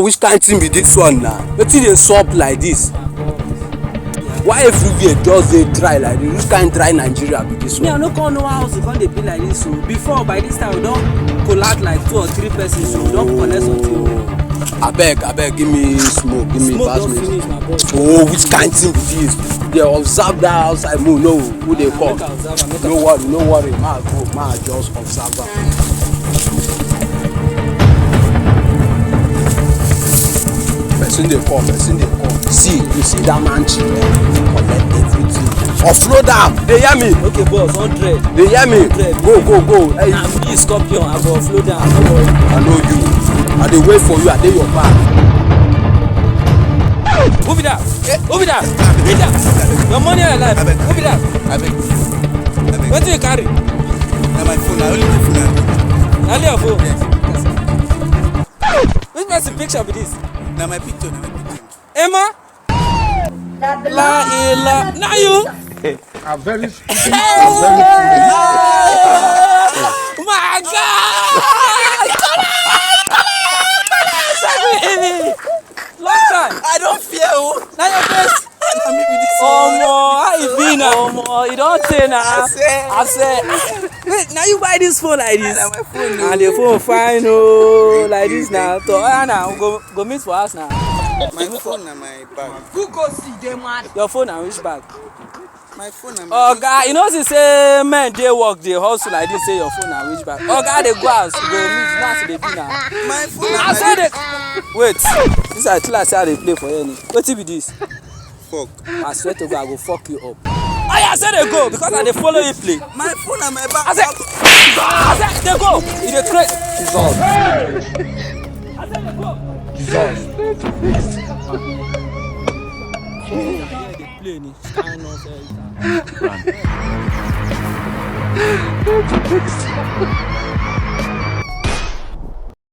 Which kind thing be this one now? Wetin dey sup like this? Why everywhere just dey dry like this? Which kind dry Nigeria be this one? Me, I no come know how house come dey be like this. So before, by this time, we don collect like 2 or 3 persons. So we don collect something. Abeg, give me smoke, give me pass me. Finish, my boy. Oh, which kind thing be this? Dey observe that outside moon. No, who dey come? No worry, ma go, ma just observe am. Person dey come. See, you see that man children collect everything. Offload am. Dey hear me? Okay, boss, 100. Dey hear me? 100. Go. Hey. Na me, Scorpion, I go offload am. I know you. I dey wait for you. I dey your back. Who be that? Who be that? Your money and your life. Who be that? Wetin you carry? Na my phone. Na only my phone. Na only your phone? Yes. Which person picture be this? Na my picture. Emma? La ila. Na you? I'm very stupid. My God! Long time. I don't fear o. Na your face. Na me be this one. How you be now? You don't say now. I say. Wait, now you buy this phone like this? Na my phone. And the phone fine like this now. So now go meet for us now. My phone na my bag. Who go see them man? Your phone and which bag? My phone na my Oga, you know say men dey work dey hustle like this, say your phone and which bag? Oga dey go house, you go meet now so dey be now. My phone na I say dey wait. This I tell say I dey play for you. Wetin be this? fuck. I swear to God I go fuck you up. Oh yeah, I say dey go because I dey follow you play. My phone na my bag. I say dey go. You dey craze. Jesus. I say dey go. Jesus. Play ni. Kind of